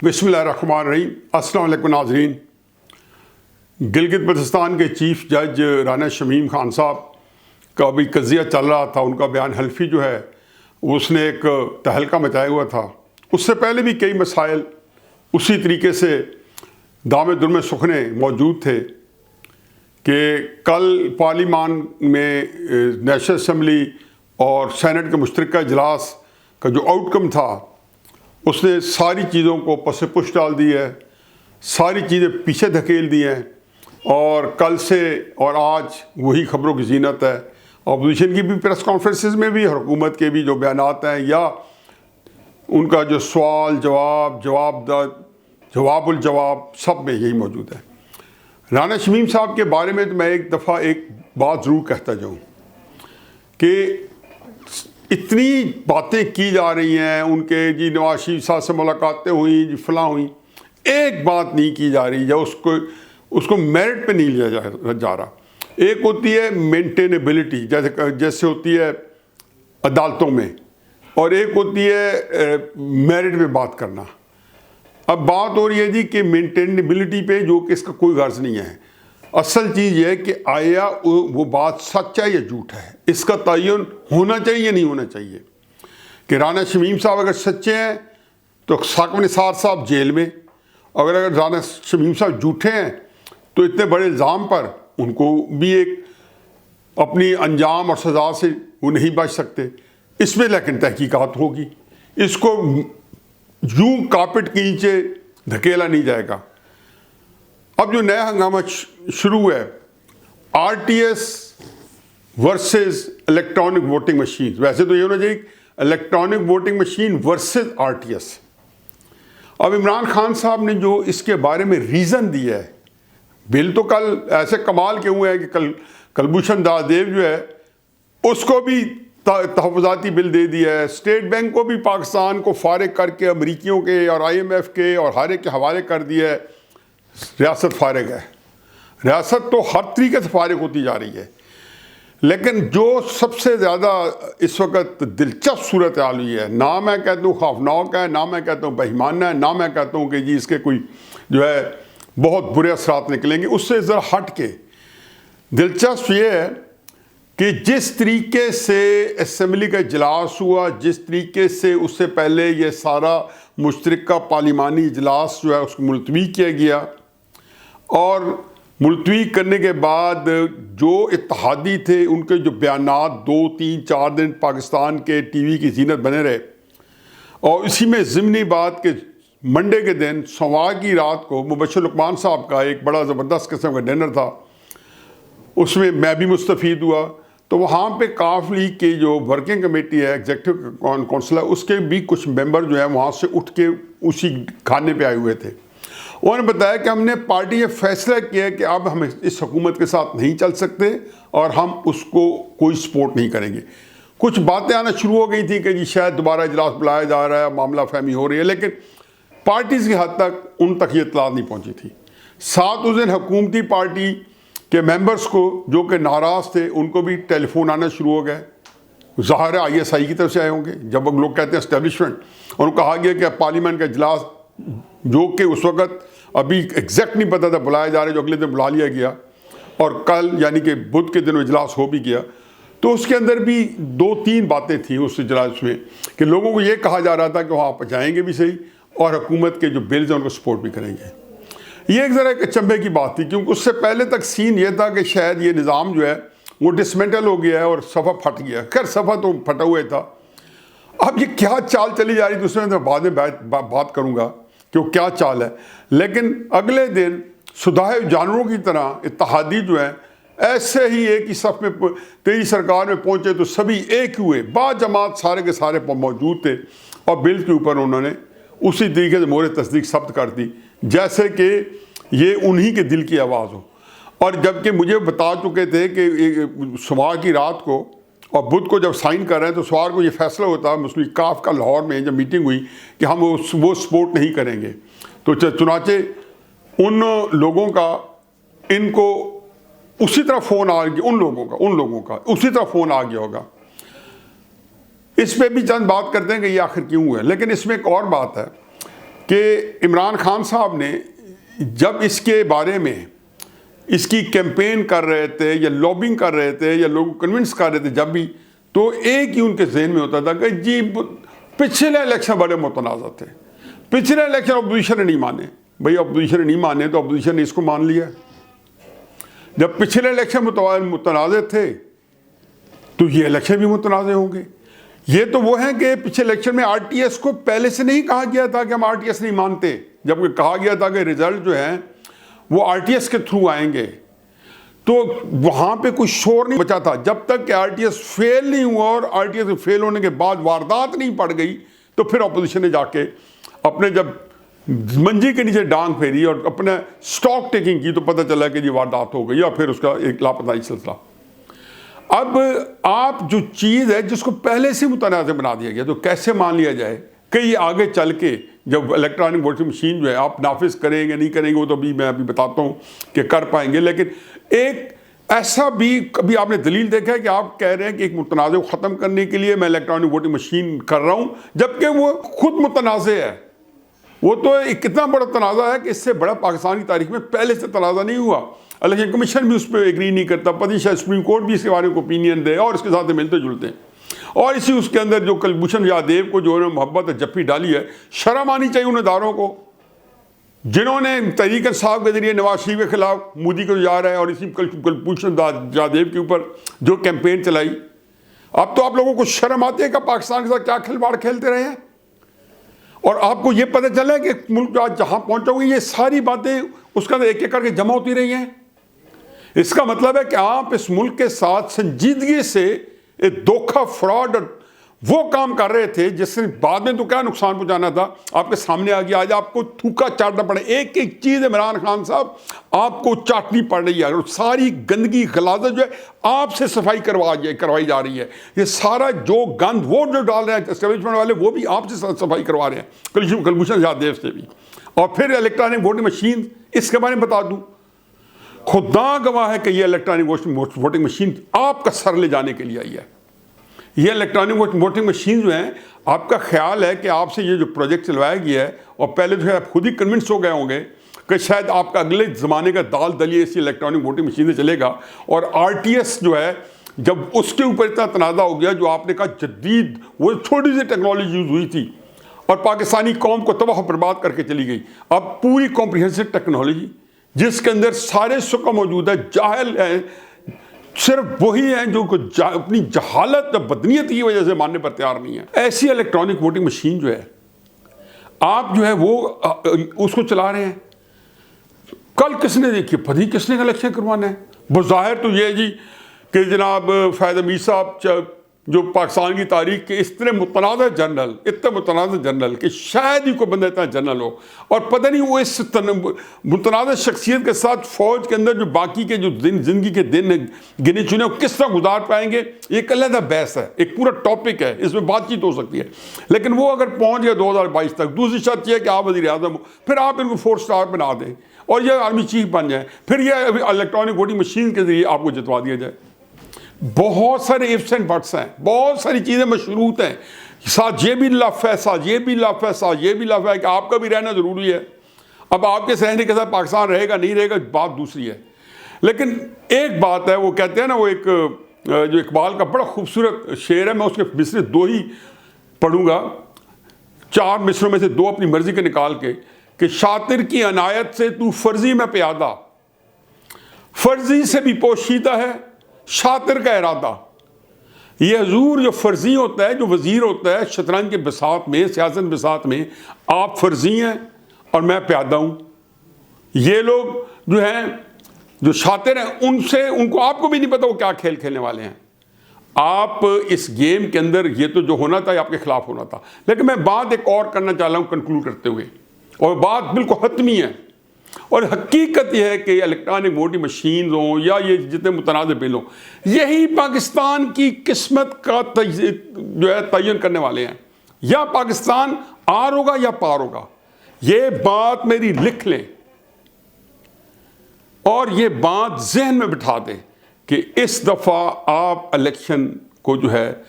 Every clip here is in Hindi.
बिस्मिल्लाहिर्रहमानिर्रहीम। अस्सलाम वालेकुम नाज़रीन। गिलगित बल्तिस्तान के चीफ जज राना शमीम खान साहब का अभी कज़िया चल रहा था। उनका बयान हल्फी जो है उसने एक तहलका मचाया हुआ था। उससे पहले भी कई मसाइल उसी तरीके से दामे दुर्मे सुखने मौजूद थे कि कल पार्लिमान में नेशनल असम्बली और सेनेट के मुश्तरका इजलास का जो आउटकम था उसने सारी चीज़ों को पसे पुश डाल दी है, सारी चीज़ें पीछे धकेल दी हैं और कल से और आज वही खबरों की जीनत है। अपोजिशन की भी प्रेस कॉन्फ्रेंसेस में भी, हुकूमत के भी जो बयानात हैं या उनका जो सवाल जवाबुल जवाब सब में यही मौजूद है। राना शमीम साहब के बारे में तो मैं एक दफ़ा एक बात ज़रूर कहता जाऊँ कि इतनी बातें की जा रही हैं उनके, जी नवाज शरीफ साहब से मुलाकातें हुई, जी फलां हुई, एक बात नहीं की जा रही या उसको मेरिट पे नहीं लिया जा रहा। एक होती है मेंटेनेबिलिटी, जैसे होती है अदालतों में, और एक होती है मेरिट पे बात करना। अब बात हो रही है जी कि मेंटेनेबिलिटी पे, जो कि इसका कोई गर्ज नहीं है। असल चीज़ ये है कि आया वो बात सच है या झूठ है, इसका तयन होना चाहिए या नहीं होना चाहिए। कि राना शमीम साहब अगर सच्चे हैं तो साकिब निसार साहब जेल में, अगर राना शमीम साहब झूठे हैं तो इतने बड़े इल्ज़ाम पर उनको भी एक अपनी अंजाम और सज़ा से वो नहीं बच सकते। इसमें लेकिन तहकीकात होगी, इसको यूं कारपेट के नीचे धकेला नहीं जाएगा। अब जो नया हंगामा शुरू है, RTS versus electronic voting machine, वैसे तो ये होना चाहिए electronic voting machine versus RTS। अब इमरान खान साहब ने जो इसके बारे में रीज़न दिया है, बिल तो कल ऐसे कमाल के हुए हैं कि कल कुलभूषण दासदेव जो है उसको भी तहफ़्फ़ुज़ाती बिल दे दिया है। स्टेट बैंक को भी पाकिस्तान को फारिग करके अमरीकियों के और IMF के और हर एक के हवाले कर दिया है। रियासत फारिग है, रियासत तो हर तरीके से फारिग होती जा रही है। लेकिन जो सबसे ज़्यादा इस वक्त दिलचस्प सूरत हाल हुई है, ना मैं कहता हूँ खौफनाक है, ना मैं कहता हूँ बेईमाना है, ना मैं कहता हूँ कि जी इसके कोई जो है बहुत बुरे असरात निकलेंगे, उससे ज़रा हट के दिलचस्प ये है कि जिस तरीके से असम्बली का इजलास हुआ, जिस तरीके से उससे पहले ये सारा मुश्तरका पार्लिमानी इजलास जो है उसको मुलतवी किया गया, और मुलतवी करने के बाद जो इत्तेहादी थे उनके जो बयानात 2, 3, 4 दिन पाकिस्तान के TV की जीनत बने रहे। और इसी में ज़िमनी बात के मंडे के दिन सोमवार की रात को मुबशर लुकमान साहब का एक बड़ा ज़बरदस्त किस्म का डिनर था, उसमें मैं भी मुस्तफ़ीद हुआ। तो वहाँ पे काफ लीग की जो वर्किंग कमेटी है, एग्जीक्यूटिव काउंसिल है, उसके भी कुछ मेंबर जो है वहाँ से उठ के उसी खाने पे आए हुए थे। उन्होंने बताया कि हमने पार्टी ये फैसला किया कि अब हम इस हुकूमत के साथ नहीं चल सकते और हम उसको कोई सपोर्ट नहीं करेंगे। कुछ बातें आना शुरू हो गई थी कि जी शायद दोबारा इजलास बुलाया जा रहा है, मामला फहमी हो रही है, लेकिन पार्टीज़ की हद तक उन तक ये इत्तला नहीं पहुँची थी। साथ उस दिन हुकूमती पार्टी के मेंबर्स को जो कि नाराज़ थे उनको भी टेलीफोन आना शुरू हो गए। ज़ाहिर है ISI की तरफ से आए होंगे। जब लोग कहते हैं एस्टेब्लिशमेंट, उनको कहा गया कि पार्लियामेंट का इजलास जो कि उस वक्त अभी एग्जैक्ट नहीं पता था बुलाया जा रहा है, जो अगले दिन बुला लिया गया और कल यानी कि बुध के दिन इजलास हो भी गया। तो उसके अंदर भी 2-3 बातें थी उस इजलास में कि लोगों को ये कहा जा रहा था कि वहाँ आप जाएंगे भी सही और हुकूमत के जो बिल्स हैं उनको सपोर्ट भी करेंगे। ये एक ज़रा एक अचंभे की बात थी, क्योंकि उससे पहले तक सीन ये था कि शायद ये निज़ाम जो है वो डिसमेंटल हो गया है और सफ़ा फट गया। खैर सफ़ा तो फटा हुआ था। अब ये क्या चाल चली जा रही थी उसमें मैं बाद में बात करूँगा कि वो क्या चाल है। लेकिन अगले दिन सुधाए जानवरों की तरह इत्तेहादी जो है ऐसे ही एक ही सफ़ में तेरी सरकार में पहुँचे तो सभी एक हुए, बाजमात सारे के सारे मौजूद थे और बिल के ऊपर उन्होंने उसी तरीके से मोहर तस्दीक सब्त कर दी जैसे कि ये उन्हीं के दिल की आवाज़ हो। और जबकि मुझे बता चुके थे कि सोमवार की रात को और बुध को जब साइन कर रहे हैं तो सोमवार को ये फैसला होता है मुस्लिम काफ का लाहौर में जब मीटिंग हुई कि हम वो सपोर्ट नहीं करेंगे। तो चुनाचे उन लोगों का इनको उसी तरह फ़ोन आ गया, उन लोगों का उसी तरह फ़ोन आ गया होगा। इस पे भी चंद बात करते हैं कि ये आखिर क्यों हुआ है। लेकिन इसमें एक और बात है कि इमरान खान साहब ने जब इसके बारे में इसकी कैंपेन कर रहे थे या लॉबिंग कर रहे थे या लोगों को कन्विंस कर रहे थे, जब भी, तो एक ही उनके जहन में होता था कि जी पिछले इलेक्शन बड़े मुतनाज़ा थे, पिछले इलेक्शन अपोजिशन ने नहीं माने। भाई अपोजिशन ने नहीं माने तो अपोजिशन ने इसको मान लिया। जब पिछले इलेक्शन मुतनाज़े थे तो ये इलेक्शन भी मुतनाज़े होंगे। ये तो वो हैं कि पिछले इलेक्शन में आरटीएस को पहले से नहीं कहा गया था कि हम आरटीएस नहीं मानते, जबकि कहा गया था कि रिजल्ट जो है वो आरटीएस के थ्रू आएंगे। तो वहां पे कोई शोर नहीं बचा था जब तक कि आरटीएस फेल नहीं हुआ, और आरटीएस के फेल होने के बाद वारदात नहीं पड़ गई तो फिर अपोजिशन ने जाके अपने जब मंजी के नीचे डांग फेरी और अपने स्टॉक टेकिंग की तो पता चला कि ये वारदात हो गई या फिर उसका एक लापरवाही सिलसिला। अब आप जो चीज़ है जिसको पहले से मुतनाज़ बना दिया गया, तो कैसे मान लिया जाए कि ये आगे चल के जब इलेक्ट्रॉनिक वोटिंग मशीन जो है आप नाफिज करेंगे नहीं करेंगे, वो तो अभी मैं अभी बताता हूँ कि कर पाएंगे। लेकिन एक ऐसा भी कभी आपने दलील देखा है कि आप कह रहे हैं कि एक मुतनाज़े को ख़त्म करने के लिए मैं इलेक्ट्रॉनिक वोटिंग मशीन कर रहा हूँ, जबकि वो खुद मुतनाज़े है। वो तो एक कितना बड़ा तनाज़ा है कि इससे बड़ा पाकिस्तान की तारीख में पहले से तनाज़ा नहीं हुआ। इलेक्शन कमीशन भी उस पर एग्री नहीं करता, पता शायद सुप्रीम कोर्ट भी इसके बारे में ओपिनियन दे और इसके साथ मिलते जुलते हैं। और इसी उसके अंदर जो कुलभूषण यादव को जो उन्होंने मोहब्बत जप्पी डाली है, शर्म आनी चाहिए उन इदारों को जिन्होंने तहरीक इंसाफ के जरिए नवाज शरीफ के खिलाफ मोदी को जा रहा है और इसी कुलभूषण यादव के ऊपर जो कैंपेन चलाई। अब तो आप लोगों को शर्म आती है कि पाकिस्तान के साथ क्या खिलवाड़ खेलते रहे हैं, और आपको ये पता चला है कि मुल्क आज जहां पहुंचोगे ये सारी बातें उसका एक एक करके जमा होती रही हैं। इसका मतलब है कि आप इस मुल्क के साथ संजीदगी से एक धोखा, फ्रॉड और वो काम कर रहे थे जिससे बाद में तो क्या नुकसान पहुंचाना था आपके सामने आ गया। आज आपको थूका चाटना पड़े, एक एक चीज़ इमरान खान साहब आपको चाटनी पड़ रही है, और सारी गंदगी गलाजत जो है आपसे सफाई करवाई जा रही है। ये सारा जो गंद वो जो डाल रहे हैं एस्टेब्लिशमेंट वाले, वो भी आपसे सफाई करवा रहे हैं, कुलभूषण यादव से भी। और फिर इलेक्ट्रॉनिक वोटिंग मशीन, इसके बारे में बता दूं, खुदा गवाह है कि ये इलेक्ट्रॉनिक वोटिंग मशीन आपका सर ले जाने के लिए आई है। ये इलेक्ट्रॉनिक वोटिंग मशीन जो है, आपका ख्याल है कि आपसे ये जो प्रोजेक्ट चलवाया गया है, और पहले तो आप खुद ही कन्विंस हो गए होंगे कि शायद आपका अगले ज़माने का दाल दलिए इसी इलेक्ट्रॉनिक वोटिंग मशीन से चलेगा। और आरटीएस जो है जब उसके ऊपर इतना तनाज़ा हो गया, जो आपने कहा जदीद वो छोटी सी टेक्नोलॉजी यूज़ हुई थी और पाकिस्तानी कौम को तबाह बर्बाद करके चली गई। अब पूरी कॉम्प्रिहेंसिव टेक्नोलॉजी जिसके अंदर सारे सुख मौजूद है, जाहिल है, सिर्फ वही हैं जो अपनी जहालत और बदनीयत की वजह से मानने पर तैयार नहीं है। ऐसी इलेक्ट्रॉनिक वोटिंग मशीन जो है आप जो है वो उसको चला रहे हैं। कल किसने देखी, पता किसने इलेक्शन करवाना है। बज़ाहिर तो ये जी कि जनाब फैज़ अमीर साहब जो पाकिस्तान की तारीख के इतने मुतनाज़ जनरल कि शायद ही कोई बंदा इतना जनरल हो, और पता नहीं वो इस मुतनाज़ शख्सियत के साथ फ़ौज के अंदर जो बाकी के जो ज़िंदगी के दिन गिने चुने किस तरह गुजार पाएंगे, ये अलग बहस है, एक पूरा टॉपिक है, इसमें बातचीत हो सकती है। लेकिन वो अगर पहुँच गया 2022 तक, दूसरी शर्त यह है कि आप वज़ीर आज़म हो, फिर आप इनको 4 स्टार बना दें और ये आर्मी चीफ बन जाए, फिर यह इलेक्ट्रॉनिक वोटिंग मशीन के ज़रिए आपको जितवा दिया जाए। बहुत सारे इफ्स एंड बट्स हैं, बहुत सारी चीज़ें मशरूत हैं, साथ ये भी लफ है, साथ ये भी लफ है, साथ ये भी लफ है कि आपका भी रहना ज़रूरी है। अब आपके रहने के साथ पाकिस्तान रहेगा नहीं रहेगा बात दूसरी है। लेकिन एक बात है, वो कहते हैं ना, वो एक जो इकबाल का बड़ा खूबसूरत शेर है, मैं उसके मिसरे 2 ही पढ़ूंगा, 4 मिसरों में से 2 अपनी मर्जी के निकाल के, कि शातिर की अनायत से तू फर्जी में प्यादा, फर्जी से भी पोशीदा है शातिर का इरादा। ये हजूर जो फर्जी होता है, जो वजीर होता है शतरंज के बिसात में, सियासत बिसात में, आप फर्जी हैं और मैं प्यादा हूं। ये लोग जो हैं, जो शातिर हैं, उनको आपको भी नहीं पता वो क्या खेल खेलने वाले हैं। आप इस गेम के अंदर ये तो जो होना था आपके खिलाफ होना था। लेकिन मैं बात एक और करना चाह रहा हूं कंक्लूड करते हुए, और बात बिल्कुल हतमी है, और हकीकत यह है कि इलेक्ट्रॉनिक वोटिंग मशीन हो या ये जितने मुतनाज़ बिल हो, यही पाकिस्तान की किस्मत का जो है तयन करने वाले हैं। या पाकिस्तान आर होगा या पार होगा, ये बात मेरी लिख लें। और ये बात जहन में बिठा दें कि इस दफ़ा आप इलेक्शन को जो है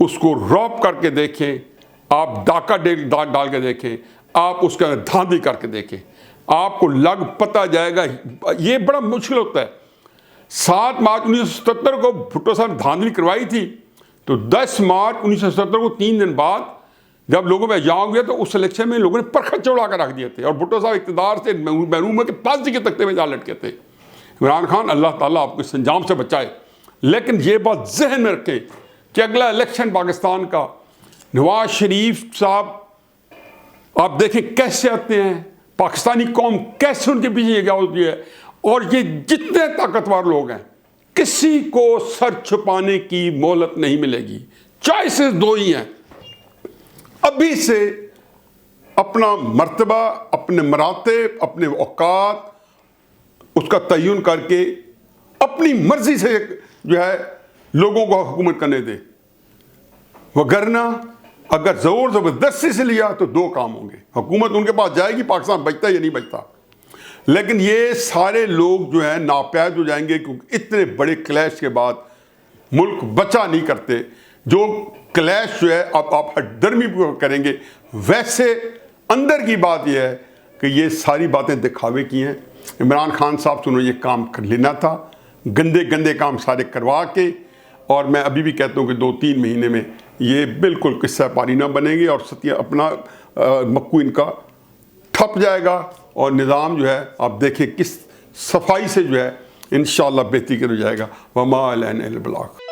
उसको रॉब करके देखें, आप डाका डाल के देखें, आप उसका धांधली करके देखें, आपको लग पता जाएगा। ये बड़ा मुश्किल होता है। 7 मार्च 1977 को भुट्टो साहब ने धांधली करवाई थी, तो 10 मार्च 1977 को 3 दिन बाद जब लोगों में जाओ गया तो उस इलेक्शन में लोगों ने परखत चढ़ा कर रख दिए थे और भुट्टो साहब इक़्तिदार से महरूम के फांसी के तख्ते में जा लटके थे। इमरान खान अल्लाह ताला आपको इस अंजाम से बचाए। लेकिन ये बात जहन में रखें कि अगला इलेक्शन पाकिस्तान का, नवाज शरीफ साहब आप देखें कैसे आते हैं, पाकिस्तानी कौम कैसे उनके पीछे गया होती है, और ये जितने ताकतवर लोग हैं किसी को सर छुपाने की मोहलत नहीं मिलेगी। चॉइसेस 2 ही हैं, अभी से अपना मर्तबा, अपने मरातब, अपने औकात उसका तयन करके अपनी मर्जी से जो है लोगों को हुकूमत करने दे, वगरना अगर जोर ज़बरदस्ती से लिया तो 2 काम होंगे। हुकूमत उनके पास जाएगी, पाकिस्तान बचता या नहीं बचता। लेकिन ये सारे लोग जो है नापैद हो जाएंगे, क्योंकि इतने बड़े क्लैश के बाद मुल्क बचा नहीं करते। जो क्लैश जो है अब आप हटदर्मी करेंगे, वैसे अंदर की बात यह है कि ये सारी बातें दिखावे की हैं। इमरान खान साहब से उन्होंने ये काम कर लेना था, गंदे गंदे काम सारे करवा के, और मैं अभी भी कहता हूँ कि 2-3 महीने में ये बिल्कुल किस्सा पानी ना बनेंगे और सत्य अपना मक्कू इनका ठप जाएगा और निज़ाम जो है आप देखें किस सफाई से जो है इंशाअल्लाह बेहतरी कर जाएगा। वमा अलैना इल्ला अल बलाग।